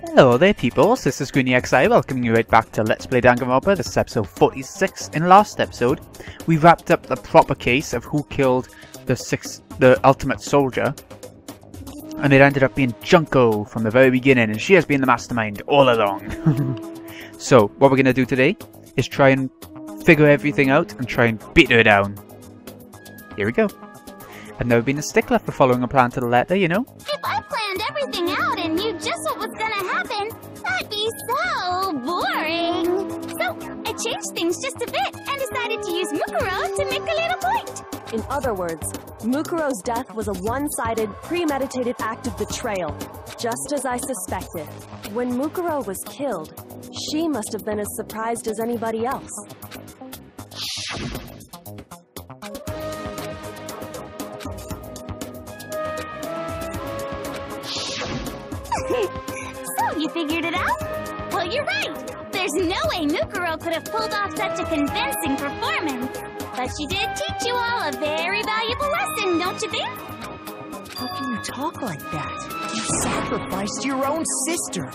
Hello there peoples, this is GreenyXI welcoming you right back to Let's Play Danganronpa. This is episode 46. In last episode, we wrapped up the proper case of who killed the ultimate soldier. And it ended up being Junko from the very beginning, and she has been the mastermind all along. So, what we're going to do today is try and figure everything out and try and beat her down. Here we go. I've never been a stickler for following a plan to the letter, you know? If I planned everything out and knew just what was gonna happen, that'd be so boring. So I changed things just a bit and decided to use Mukuro to make a little point. In other words, Mukuro's death was a one-sided, premeditated act of betrayal, just as I suspected. When Mukuro was killed, she must have been as surprised as anybody else. So you figured it out? Well, you're right. There's no way Mukuro could have pulled off such a convincing performance. But she did teach you all a very valuable lesson, don't you think? How can you talk like that? You sacrificed your own sister.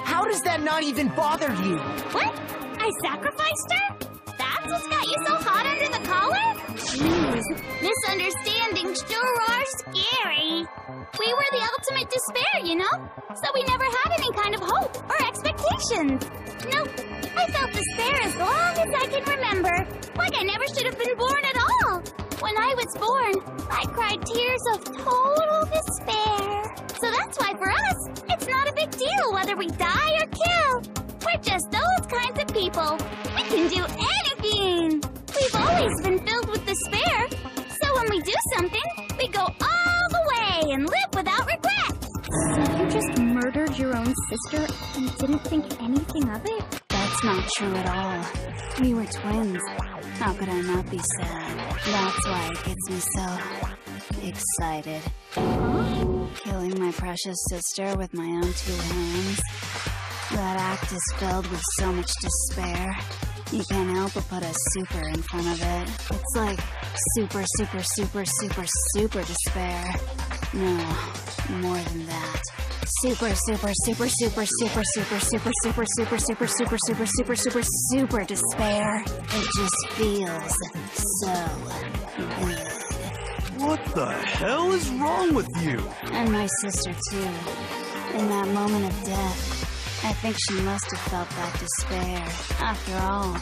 How does that not even bother you? What? I sacrificed her? That's what's got you so hot under the collar? Jeez, misunderstandings sure are scary. We were the ultimate despair, you know? So we never had any kind of hope or expectations. Nope, I felt despair as long as I can remember. Like I never should have been born at all. When I was born, I cried tears of total despair. So that's why for us, it's not a big deal whether we die or kill. We're just those kinds of people. We can do anything. We've always been filled with despair. So when we do something, we go all the way and live without regret. So you just murdered your own sister and didn't think anything of it? That's not true at all. We were twins. How could I not be sad? That's why it gets me so excited. Killing my precious sister with my own two hands. That act is filled with so much despair. You can't help but put a super in front of it. It's like super, super, super, super, super despair. No, more than that. Super, super, super, super, super, super, super, super, super, super, super, super, super, super, super despair. It just feels so good. What the hell is wrong with you? And my sister too. In that moment of death, I think she must have felt that despair. After all,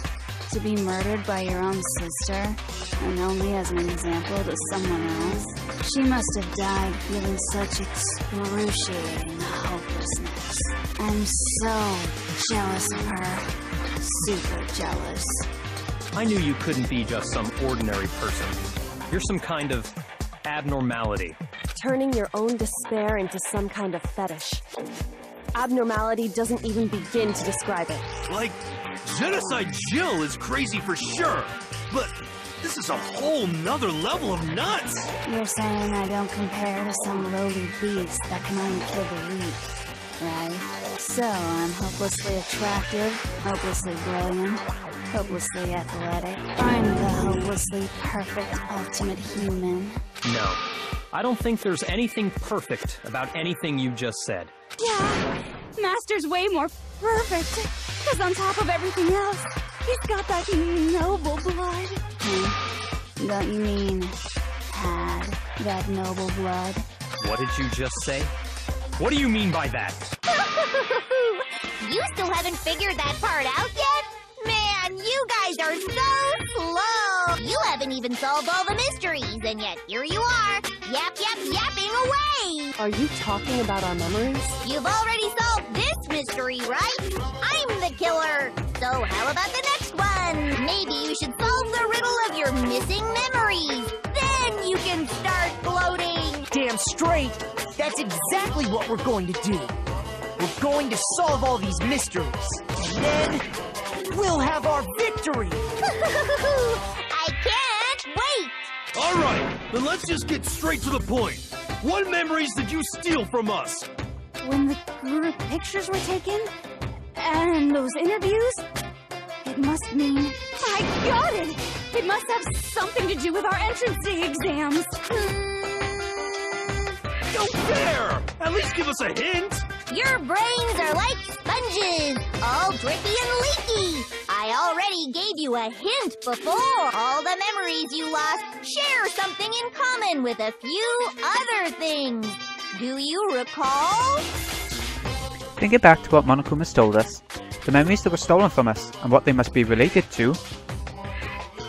to be murdered by your own sister, and only as an example to someone else, she must have died feeling such excruciating hopelessness. I'm so jealous of her. Super jealous. I knew you couldn't be just some ordinary person. You're some kind of abnormality. Turning your own despair into some kind of fetish. Abnormality doesn't even begin to describe it. Like, Genocide Jill is crazy for sure, but this is a whole nother level of nuts! You're saying I don't compare to some lowly beast that can only kill the weak, right? So I'm hopelessly attractive, hopelessly brilliant, hopelessly athletic. I'm the hopelessly perfect ultimate human. No, I don't think there's anything perfect about anything you just said. Yeah, Master's way more perfect. Because on top of everything else, he's got that noble blood. Don't you mean had that noble blood? What did you just say? What do you mean by that? You still haven't figured that part out yet? Man, you guys are so slow. You haven't even solved all the mysteries, and yet here you are, yapping away. Are you talking about our memories? You've already solved this mystery, right? I'm the killer. So how about the next one? Maybe you should solve the riddle of your missing memories. Then you can start gloating. Damn straight! That's exactly what we're going to do. We're going to solve all these mysteries. And then, we'll have our victory! I can't wait. Alright, then let's just get straight to the point. What memories did you steal from us? When the group pictures were taken, and those interviews, it must mean... I got it! It must have something to do with our entrance exams. Go there! At least give us a hint! Your brains are like sponges, all drippy and leaky. I already gave you a hint before. All the memories you lost share something in common with a few other things. Do you recall? Thinking back to what Monokuma's told us, the memories that were stolen from us, and what they must be related to,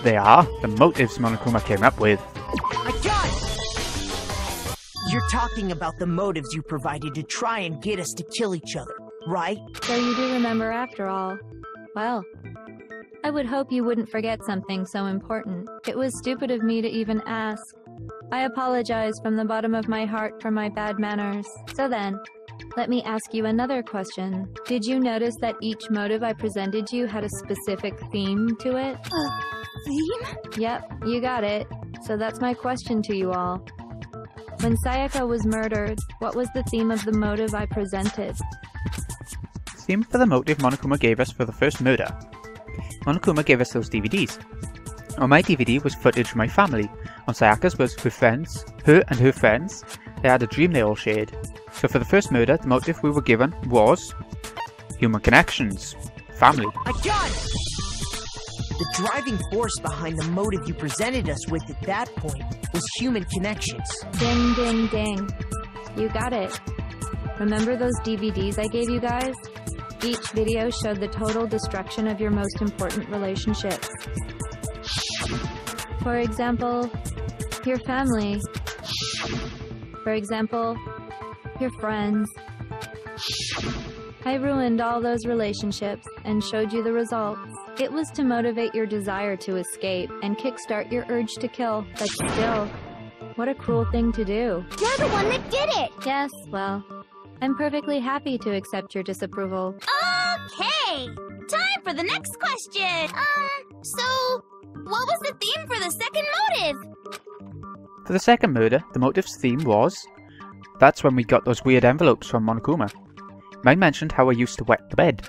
they are the motives Monokuma came up with. I got it! You're talking about the motives you provided to try and get us to kill each other, right? So you do remember after all. Well, I would hope you wouldn't forget something so important. It was stupid of me to even ask. I apologize from the bottom of my heart for my bad manners. So then, let me ask you another question. Did you notice that each motive I presented you had a specific theme to it? Theme? Yep, you got it. So that's my question to you all. When Sayaka was murdered, what was the theme of the motive I presented? The theme for the motive Monokuma gave us for the first murder. Monokuma gave us those DVDs. On my DVD was footage of my family. On Sayaka's was her friends, her and her friends. They had a dream they all shared. So for the first murder, the motive we were given was human connections, family. I got it! The driving force behind the motive you presented us with at that point was human connections. Ding, ding, ding. You got it. Remember those DVDs I gave you guys? Each video showed the total destruction of your most important relationships. For example, your family. For example, your friends. I ruined all those relationships and showed you the results. It was to motivate your desire to escape and kickstart your urge to kill, but still, what a cruel thing to do. You're the one that did it! Yes, well, I'm perfectly happy to accept your disapproval. Okay! Time for the next question! So, what was the theme for the second motive? For the second murder, the motive's theme was... That's when we got those weird envelopes from Monokuma. Mine mentioned how I used to wet the bed.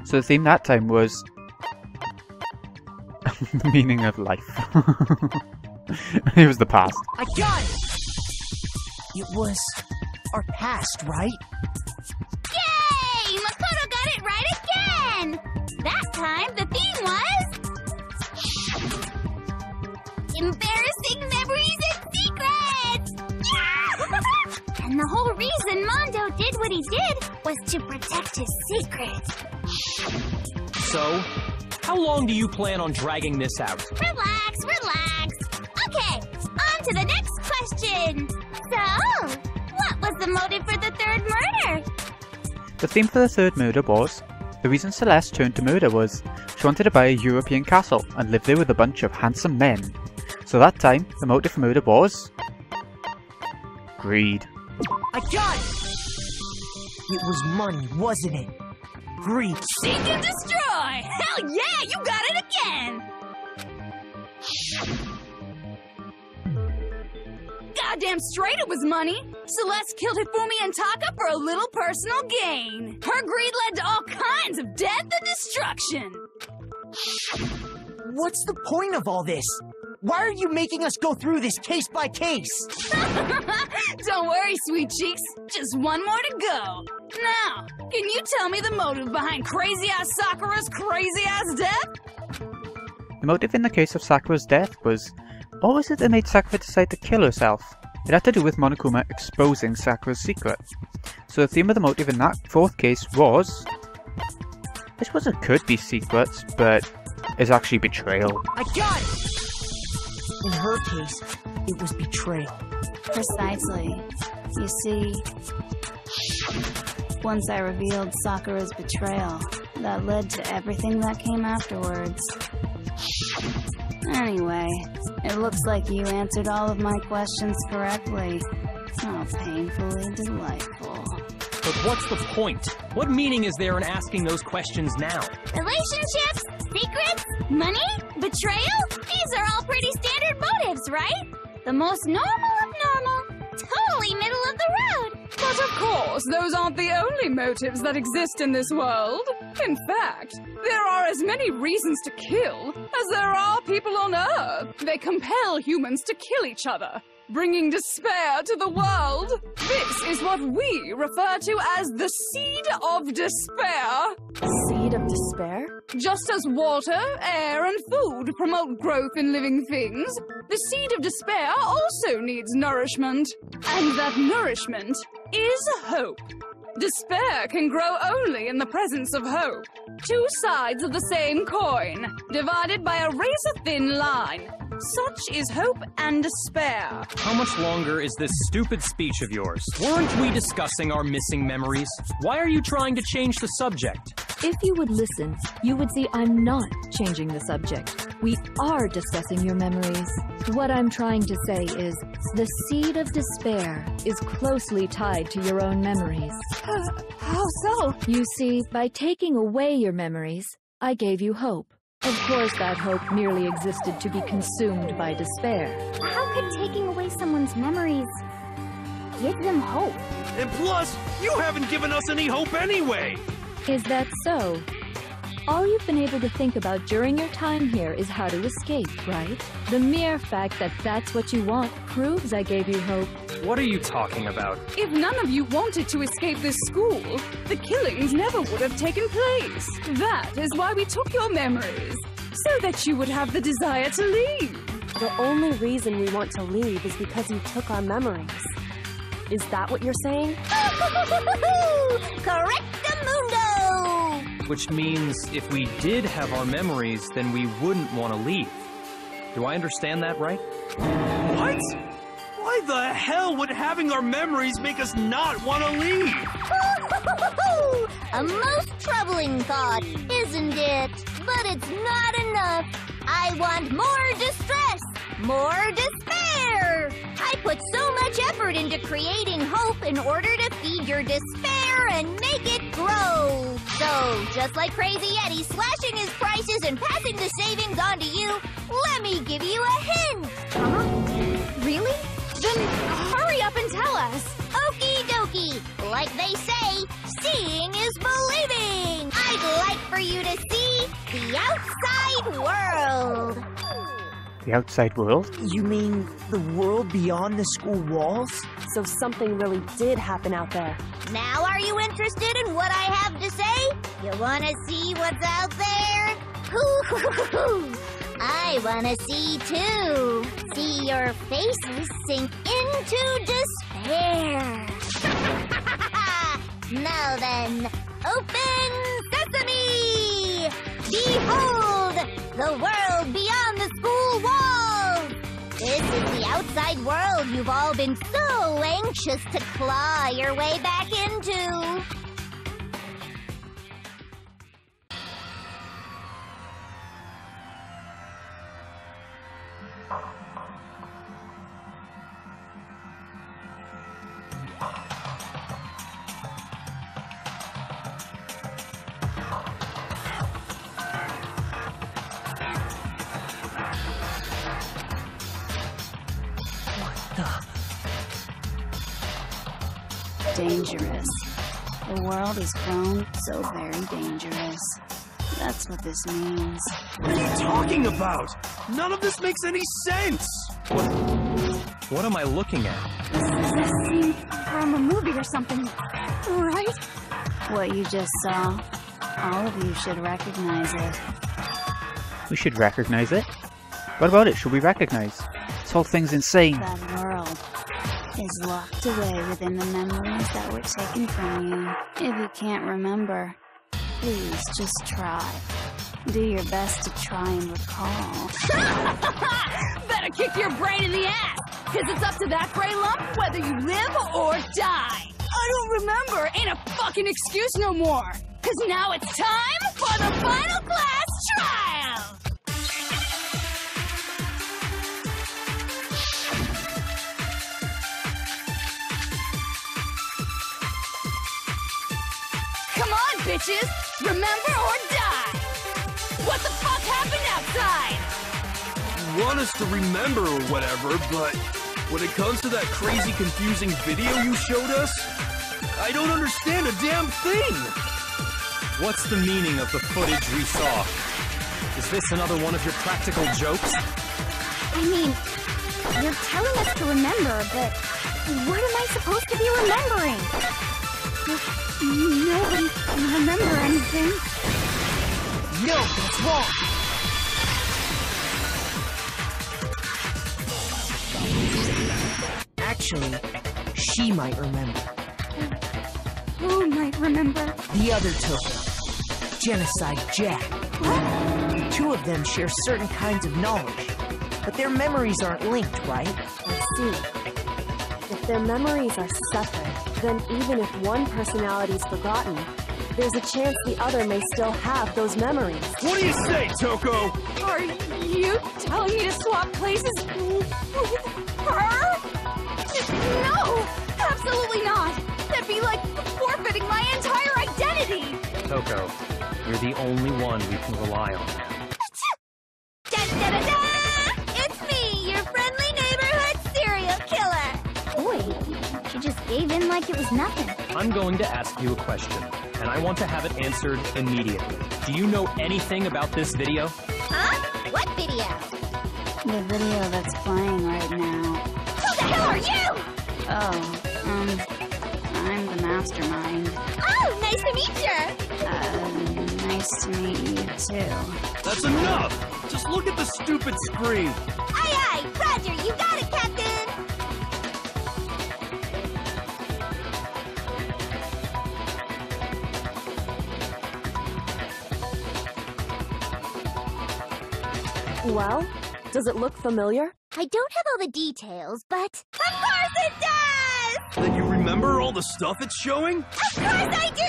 So the theme that time was... the meaning of life. It was the past. I got it! It was our past, right? Yay! Makoto got it right again! That time, the theme was... embarrassing memories and secrets! Yeah! And the whole reason Mondo did what he did was to protect his secret. So, how long do you plan on dragging this out? Relax, relax. Okay, on to the next question. So, what was the motive for the third murder? The theme for the third murder was... The reason Celeste turned to murder was... She wanted to buy a European castle and live there with a bunch of handsome men. So that time, the motive for murder was... greed. I got it! It was money, wasn't it? Greed. Seek and destroy! Hell yeah, you got it again! Goddamn straight it was money! Celeste killed Hifumi and Taka for a little personal gain. Her greed led to all kinds of death and destruction. What's the point of all this? Why are you making us go through this case by case? Don't worry, sweet cheeks. Just one more to go. Now, can you tell me the motive behind crazy-ass Sakura's crazy-ass death? The motive in the case of Sakura's death was... What was it that made Sakura decide to kill herself? It had to do with Monokuma exposing Sakura's secret. So the theme of the motive in that fourth case was... I suppose it could be secrets, but it's actually betrayal. I got it! In her case, it was betrayal. Precisely. You see, once I revealed Sakura's betrayal, that led to everything that came afterwards. Anyway, it looks like you answered all of my questions correctly. How painfully delightful. But what's the point? What meaning is there in asking those questions now? Relationships? Secrets? Money? Betrayal? These are all pretty standard motives, right? The most normal of normal. Totally middle of the road. But of course, those aren't the only motives that exist in this world. In fact, there are as many reasons to kill as there are people on Earth. They compel humans to kill each other. bringing despair to the world. This is what we refer to as the seed of despair. Seed of despair? Just as water, air, and food promote growth in living things, the seed of despair also needs nourishment. And that nourishment is hope. Despair can grow only in the presence of hope. Two sides of the same coin, divided by a razor-thin line. Such is hope and despair. How much longer is this stupid speech of yours? Weren't we discussing our missing memories? Why are you trying to change the subject? If you would listen, you would see I'm not changing the subject. We are discussing your memories. What I'm trying to say is, the seed of despair is closely tied to your own memories. How so? You see, by taking away your memories, I gave you hope. Of course, that hope merely existed to be consumed by despair. How could taking away someone's memories give them hope? And plus, you haven't given us any hope anyway! Is that so? All you've been able to think about during your time here is how to escape, right? The mere fact that that's what you want proves I gave you hope. What are you talking about? If none of you wanted to escape this school, the killings never would have taken place. That is why we took your memories, so that you would have the desire to leave. The only reason we want to leave is because you took our memories. Is that what you're saying? Correctamundo! Which means if we did have our memories, then we wouldn't want to leave. Do I understand that right? What? Why the hell would having our memories make us not want to leave? A most troubling thought, isn't it? But it's not enough. I want more distress, more despair. I put so much effort into creating hope in order to feed your despair and make it grow. So, just like Crazy Eddie slashing his prices and passing the savings on to you, let me give you a hint. Huh? Really? Then hurry up and tell us. Okie dokie. Like they say, seeing is believing. I'd like for you to see the outside world. The outside world? You mean the world beyond the school walls? So something really did happen out there. Now are you interested in what I have to say? You want to see what's out there? I want to see too. See your faces sink into despair. Now then, open sesame! Behold, the world beyond the school walls! This is the outside world you've all been so anxious to claw your way back into. Dangerous. The world has grown so very dangerous. That's what this means. What are you talking about? None of this makes any sense! What am I looking at? This scene from a movie or something, right? What you just saw, all of you should recognize it. We should recognize it. What about it? Should we recognize? This whole thing's insane. That world is locked away within the memories that were taken from you. If you can't remember, please just try. Do your best to try and recall. Better kick your brain in the ass, because it's up to that gray lump whether you live or die. I don't remember ain't a fucking excuse no more, because now it's time for the final class trial. Come on, bitches! Remember or die! What the fuck happened outside? You want us to remember or whatever, but when it comes to that crazy, confusing video you showed us, I don't understand a damn thing! What's the meaning of the footage we saw? Is this another one of your practical jokes? I mean, You're telling us to remember, but what am I supposed to be remembering? Nobody can remember anything. No, that's wrong. Actually, she might remember. Who might remember? The other Toko, Genocide Jack. The two of them share certain kinds of knowledge, but their memories aren't linked, right? I see. If their memories are separate, then even if one personality's forgotten, there's a chance the other may still have those memories. What do you say, Toko? Are you telling me to swap places with her? No! Absolutely not! That'd be like forfeiting my entire identity! Toko, you're the only one we can rely on. Da-da-da-da! It's me, your friendly neighborhood serial killer! Boy, she just gave in like it was nothing. I'm going to ask you a question, and I want to have it answered immediately. Do you know anything about this video? Huh? What video? The video that's playing right now. Who the hell are you? Oh, I'm the mastermind. Oh, nice to meet you! Nice to meet you too. That's enough! Just look at the stupid screen! Aye, aye! Roger, you got it, Captain! Well, does it look familiar? I don't have all the details, but... Of course it does! Then you remember all the stuff it's showing? Of course I do!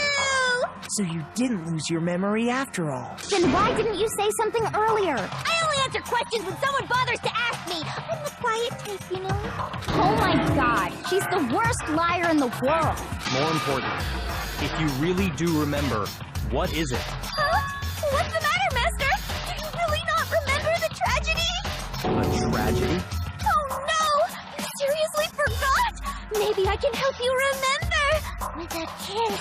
So you didn't lose your memory after all. Then why didn't you say something earlier? I only answer questions when someone bothers to ask me. I'm the quiet type, you know? Oh my god, she's the worst liar in the world. More important, if you really do remember, what is it? Huh? What's the matter, Master? Do you really not remember the tragedy? A tragedy? Oh no! You seriously forgot? Maybe I can help you remember with a kiss.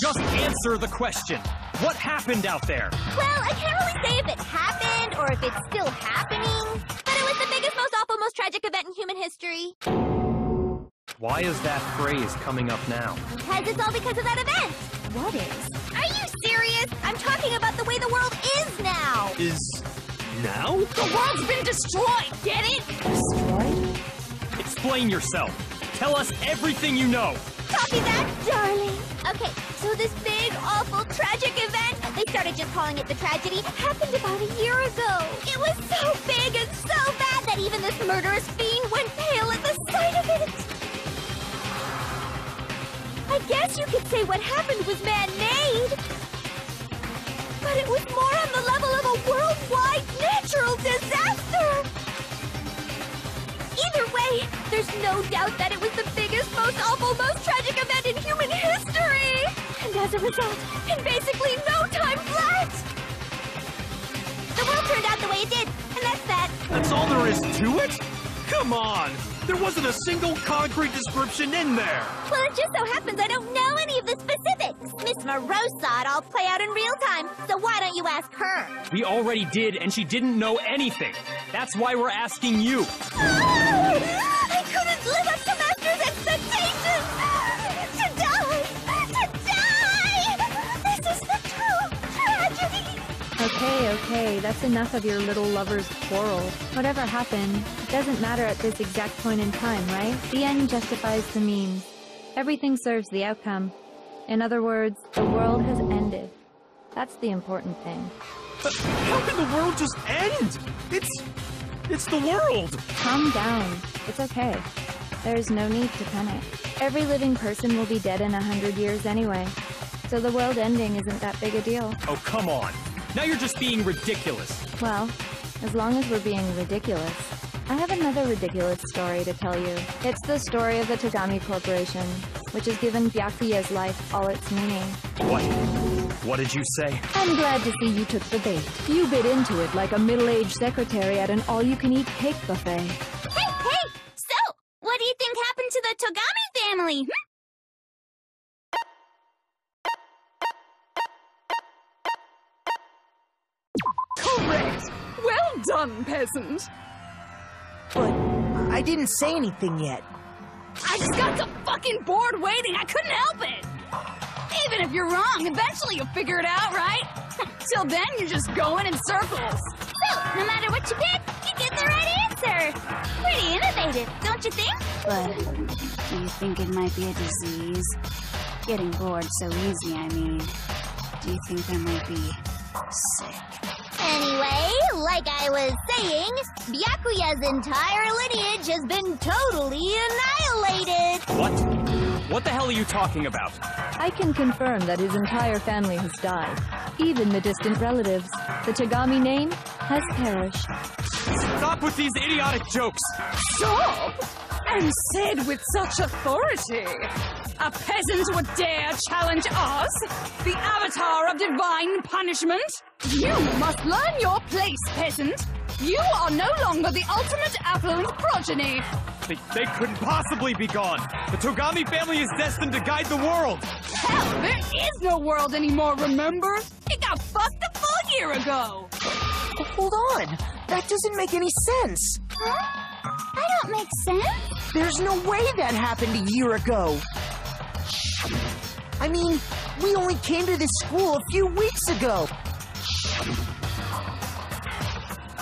Just answer the question. What happened out there? Well, I can't really say if it happened or if it's still happening, but it was the biggest, most awful, most tragic event in human history. Why is that phrase coming up now? Because it's all because of that event. What is? Are you serious? I'm talking about the way the world is now. Is... now? The world's been destroyed, get it? Destroyed? Explain yourself. Tell us everything you know. Copy that, darling. Okay, so this big, awful, tragic event, they started just calling it the tragedy, happened about a year ago. It was so big and so bad that even this murderous fiend went pale at the sight of it. I guess you could say what happened was man-made. But it was more on the level of a worldwide natural disaster. Either way, there's no doubt that it was the biggest, most awful, most tragic event in human history! And as a result, in basically no time flat, the world turned out the way it did, and that's that. That's all there is to it? Come on! There wasn't a single concrete description in there! Well, it just so happens I don't know any of the specifics. Miss Moreau saw it all play out in real time, so why don't you ask her? We already did, and she didn't know anything. That's why we're asking you. I couldn't live up to Master's expectations! To die! This is the true tragedy! Okay, that's enough of your little lover's quarrel. Whatever happened, it doesn't matter at this exact point in time, right? The end justifies the means. Everything serves the outcome. In other words, the world has ended. That's the important thing. How can the world just end? It's the world! Calm down. It's okay. There's no need to panic. Every living person will be dead in 100 years anyway. So the world ending isn't that big a deal. Oh, come on. Now you're just being ridiculous. Well, as long as we're being ridiculous. I have another ridiculous story to tell you. It's the story of the Togami Corporation, which has given Byakuya's life all its meaning. What? What did you say? I'm glad to see you took the bait. You bit into it like a middle-aged secretary at an all-you-can-eat cake buffet. Hey! So, what do you think happened to the Togami family? Correct! Well done, peasant! But I didn't say anything yet. I just got so fucking bored waiting, I couldn't help it! Even if you're wrong, eventually you'll figure it out, right? Till then, you're just going in circles. So, no matter what you pick, you get the right answer. Pretty innovative, don't you think? But do you think it might be a disease? Getting bored so easy, I mean. Do you think I might be sick? Anyway, like I was saying, Byakuya's entire lineage has been totally annihilated. What? What the hell are you talking about? I can confirm that his entire family has died. Even the distant relatives. The Tagami name has perished. Stop with these idiotic jokes! Stop! And said with such authority. A peasant would dare challenge us? The avatar of divine punishment? You must learn your place, peasant. You are no longer the ultimate affluent progeny. They couldn't possibly be gone. The Togami family is destined to guide the world. Hell, there is no world anymore, remember? It got fucked a full year ago. Hold on. That doesn't make any sense. Huh? I don't make sense. There's no way that happened a year ago. I mean, we only came to this school a few weeks ago.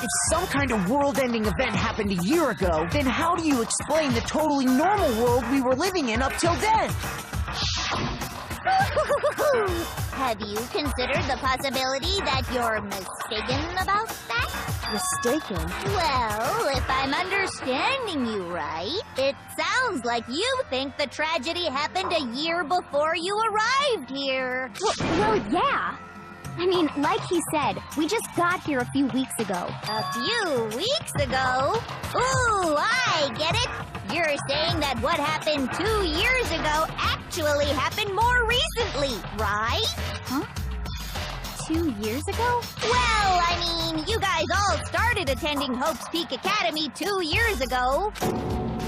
If some kind of world-ending event happened a year ago, then how do you explain the totally normal world we were living in up till then? Have you considered the possibility that you're mistaken about that? Mistaken? Well, if I'm understanding you right, it sounds like you think the tragedy happened a year before you arrived here. Well, yeah. I mean, like he said, we just got here a few weeks ago. A few weeks ago? Ooh, I get it. You're saying that what happened 2 years ago actually happened more recently, right? Huh? 2 years ago? Well, I mean, you guys all started attending Hope's Peak Academy 2 years ago.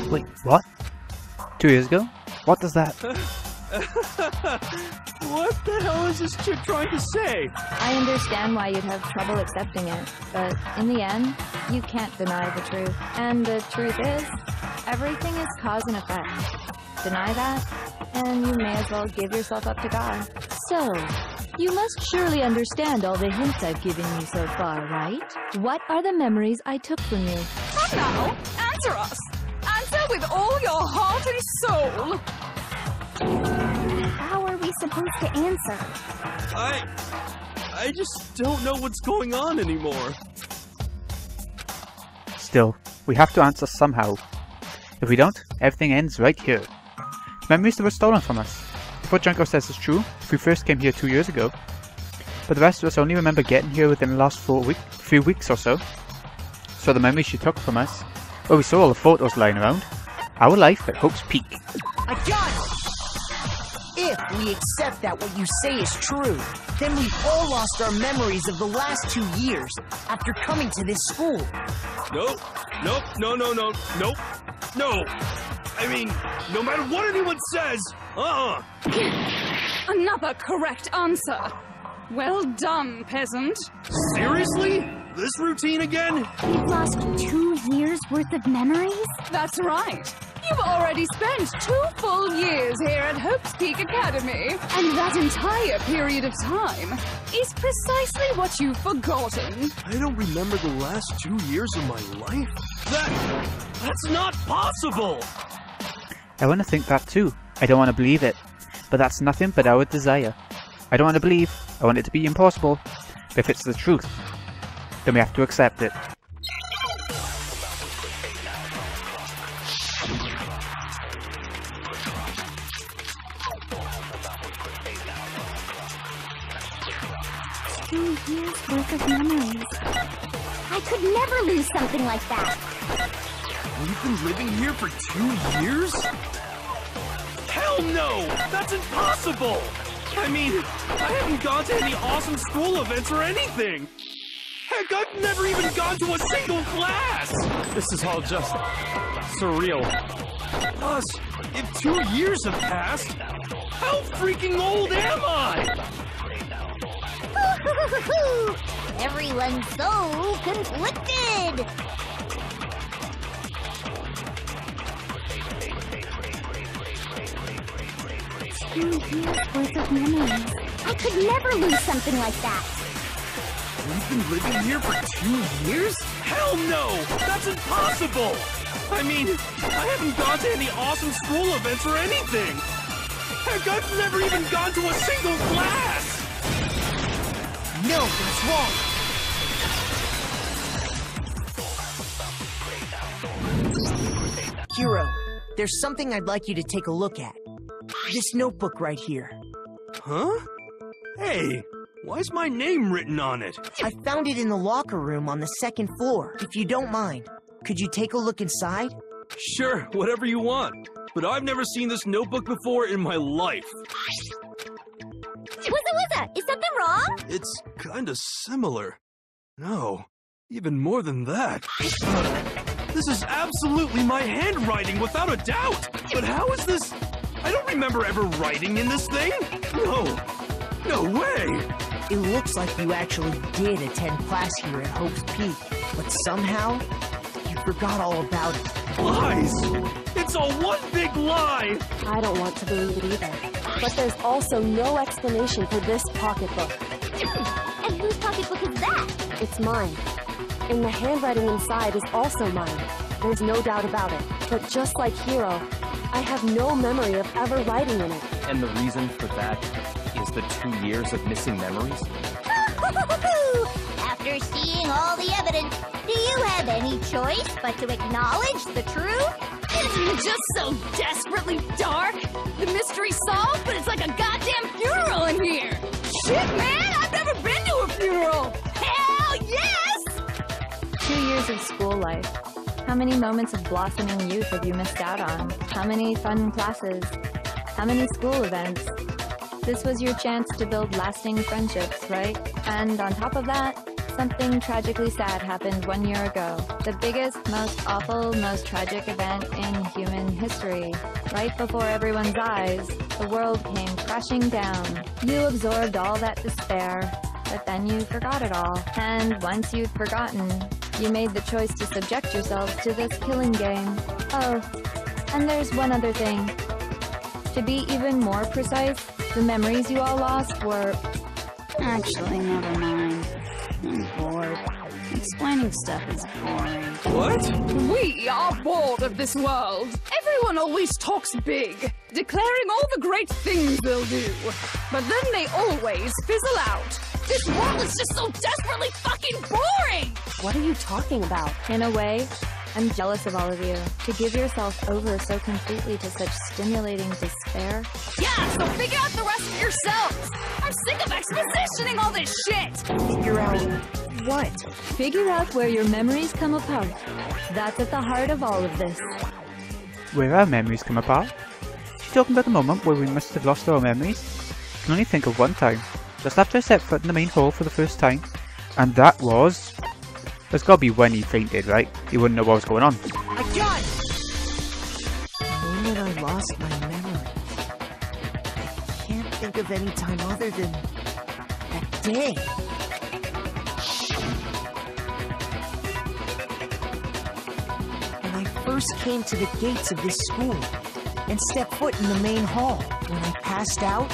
Wait, what? 2 years ago? What does that... What the hell is this chick trying to say? I understand why you'd have trouble accepting it, but in the end, you can't deny the truth. And the truth is, everything is cause and effect. Deny that, and you may as well give yourself up to God. So, you must surely understand all the hints I've given you so far, right? What are the memories I took from you? Come now, answer us. Answer with all your heart and soul. How are we supposed to answer? I just don't know what's going on anymore. Still, we have to answer somehow. If we don't, everything ends right here. The memories that were stolen from us. If what Junko says is true, if we first came here 2 years ago, but the rest of us only remember getting here within the last few weeks or so. So the memories she took from us, well, we saw all the photos lying around. Our life at Hope's Peak. I got it! If we accept that what you say is true, then we've all lost our memories of the last 2 years after coming to this school. Nope. No. I mean, no matter what anyone says, Another correct answer. Well done, peasant. Seriously? This routine again? We've lost 2 years worth of memories? That's right. You've already spent 2 full years here at Hope's Peak Academy, and that entire period of time is precisely what you've forgotten. I don't remember the last 2 years of my life? That's not possible! I want to think that too. I don't want to believe it. But that's nothing but our desire. I don't want to believe. I want it to be impossible. But if it's the truth, then we have to accept it. Years worth of memories. I could never lose something like that. We've been living here for 2 years? Hell no! That's impossible! I mean, I haven't gone to any awesome school events or anything! Heck, I've never even gone to a single class! This is all just surreal. Plus, if 2 years have passed, how freaking old am I? Everyone's so conflicted. Worth of memories. I could never lose something like that. We've been living here for 2 years? Hell no! That's impossible! I mean, I haven't gone to any awesome school events or anything! Heck, I've never even gone to a single class! No, that's wrong! Hiro, there's something I'd like you to take a look at. This notebook right here. Huh? Hey, why's my name written on it? I found it in the locker room on the 2nd floor. If you don't mind, could you take a look inside? Sure, whatever you want. But I've never seen this notebook before in my life. Wuzza, is something wrong? It's kinda similar. No, even more than that. This is absolutely my handwriting, without a doubt! But how is this? I don't remember ever writing in this thing! No way! It looks like you actually did attend class here at Hope's Peak, but somehow, you forgot all about it. Lies! It's all one big lie! I don't want to believe it either. But there's also no explanation for this pocketbook. And whose pocketbook is that? It's mine. And the handwriting inside is also mine. There's no doubt about it. But just like Hiro, I have no memory of ever writing in it. And the reason for that is the 2 years of missing memories? After seeing all the evidence, do you have any choice but to acknowledge the truth? Isn't it just so desperately dark? The mystery's solved, but it's like a goddamn funeral in here! Shit, man! I've never been to a funeral! Hell yes! 2 years of school life. How many moments of blossoming youth have you missed out on? How many fun classes? How many school events? This was your chance to build lasting friendships, right? And on top of that, something tragically sad happened 1 year ago. The biggest, most awful, most tragic event in human history. Right before everyone's eyes, the world came crashing down. You absorbed all that despair, but then you forgot it all. And once you'd forgotten, you made the choice to subject yourselves to this killing game. Oh, and there's one other thing. To be even more precise, the memories you all lost were... Actually, never mind. I'm bored. Explaining stuff is boring. What? We are bored of this world. Everyone always talks big, declaring all the great things they'll do. But then they always fizzle out. This world is just so desperately fucking boring! What are you talking about? In a way, I'm jealous of all of you. To give yourself over so completely to such stimulating despair. Yeah, so figure out the rest of yourselves! I'm sick of expositioning all this shit! Figure out what? Figure out where your memories come apart. That's at the heart of all of this. Where our memories come apart? She's talking about the moment where we must have lost our memories. I can only think of one time. Just after I set foot in the main hall for the first time. And that was... There's gotta be when he fainted, right? He wouldn't know what was going on. I got it! The moment I lost my memory. I can't think of any time other than that day. When I first came to the gates of this school and stepped foot in the main hall, when I passed out,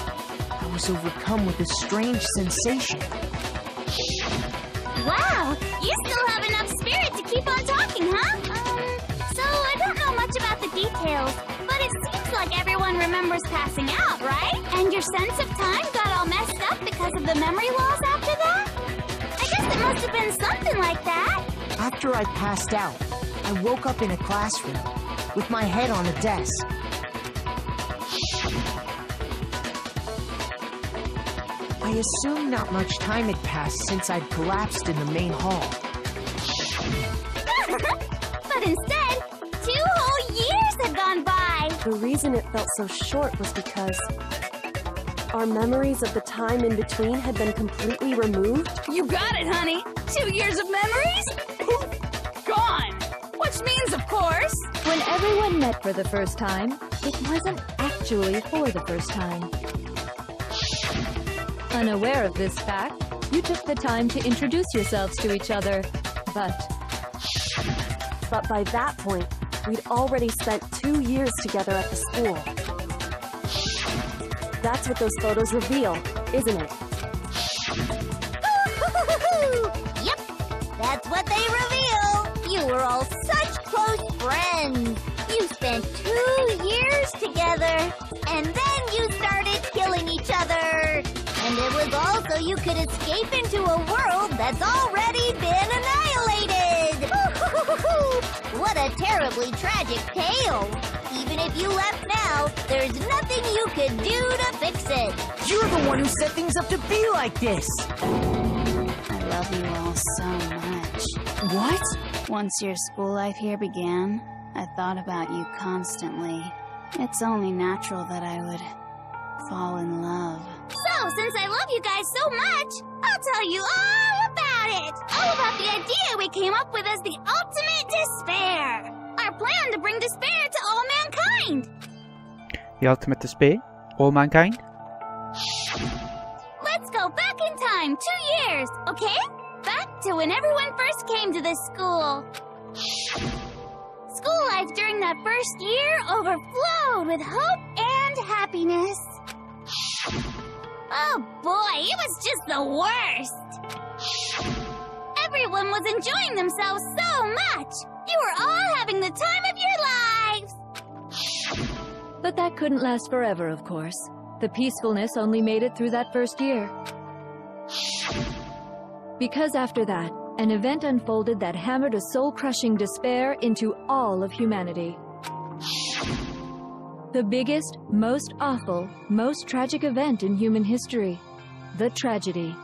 I was overcome with a strange sensation. Wow, you still have enough spirit to keep on talking, huh? So I don't know much about the details, but it seems like everyone remembers passing out, right? And your sense of time got all messed up because of the memory loss after that? I guess it must have been something like that. After I passed out, I woke up in a classroom with my head on a desk. I assumed not much time had passed since I'd collapsed in the main hall. But instead, 2 whole years had gone by. The reason it felt so short was because our memories of the time in between had been completely removed. You got it, honey. 2 years of memories? Poof, gone. Which means, of course... When everyone met for the first time, it wasn't actually for the first time. Unaware of this fact, you took the time to introduce yourselves to each other, But by that point, we'd already spent 2 years together at the school. That's what those photos reveal, isn't it? Yep, that's what they reveal. You were all such close friends. You spent 2 years together, and then you started killing each other. And it was all so you could escape into a world that's already been annihilated. What a terribly tragic tale. Even if you left now, there's nothing you could do to fix it. You're the one who set things up to be like this! I love you all so much. What? Once your school life here began, I thought about you constantly. It's only natural that I would fall in love. So, since I love you guys so much, I'll tell you all about it. All about the idea we came up with as the ultimate despair. Our plan to bring despair to all mankind. The ultimate despair? All mankind? Let's go back in time 2 years, okay? Back to when everyone first came to this school. School life during that first year overflowed with hope and happiness. Oh boy, it was just the worst. Everyone was enjoying themselves so much. You were all having the time of your lives. But that couldn't last forever, of course. The peacefulness only made it through that first year. Because after that, an event unfolded that hammered a soul-crushing despair into all of humanity. The biggest, most awful, most tragic event in human history. The tragedy.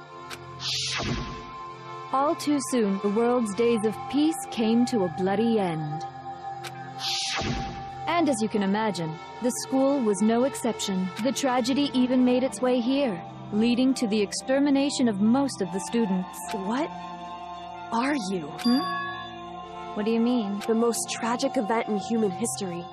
All too soon, the world's days of peace came to a bloody end. And as you can imagine, the school was no exception. The tragedy even made its way here, leading to the extermination of most of the students. What are you? What do you mean? The most tragic event in human history,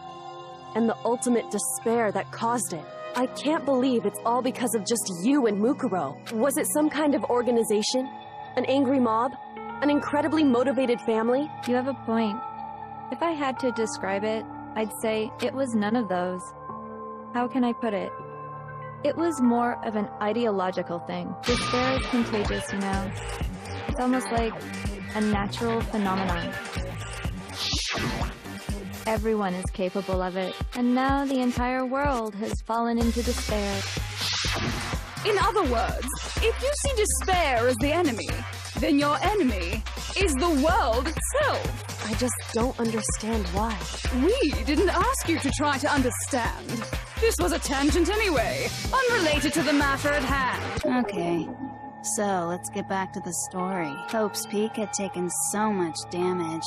and the ultimate despair that caused it. I can't believe it's all because of just you and Mukuro. Was it some kind of organization? An angry mob? An incredibly motivated family? You have a point. If I had to describe it, I'd say it was none of those. How can I put it? It was more of an ideological thing. Despair is contagious, you know. It's almost like a natural phenomenon. Everyone is capable of it, and now the entire world has fallen into despair. In other words, if you see despair as the enemy, then your enemy is the world itself. I just don't understand why. We didn't ask you to try to understand. This was a tangent anyway, unrelated to the matter at hand. Okay, so let's get back to the story. Hope's Peak had taken so much damage.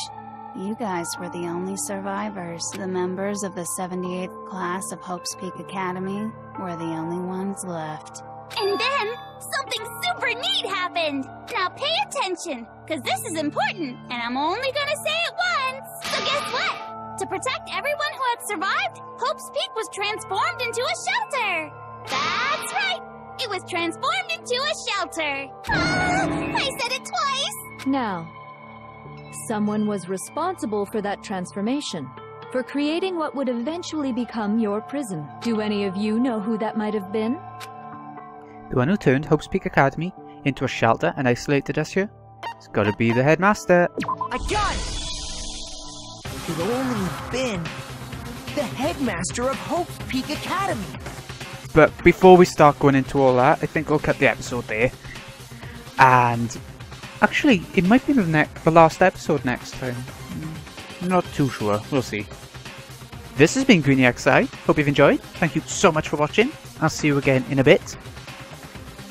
You guys were the only survivors. The members of the 78th class of Hope's Peak Academy were the only ones left. And then, something super neat happened! Now pay attention, because this is important, and I'm only gonna say it once! So guess what? To protect everyone who had survived, Hope's Peak was transformed into a shelter! That's right! It was transformed into a shelter! I said it twice! Now, someone was responsible for that transformation, for creating what would eventually become your prison. Do any of you know who that might have been? The one who turned Hope's Peak Academy into a shelter and isolated us here? It's gotta be the headmaster. I got it! Could only have been the headmaster of Hope's Peak Academy. But before we start going into all that, I think we'll cut the episode there. And actually, it might be the last episode next time. I'm not too sure. We'll see. This has been Greeny XI. Hope you've enjoyed. Thank you so much for watching. I'll see you again in a bit,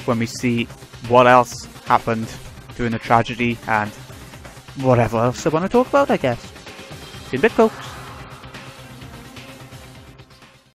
when we see what else happened during the tragedy and whatever else I want to talk about, I guess. See you in a bit, folks.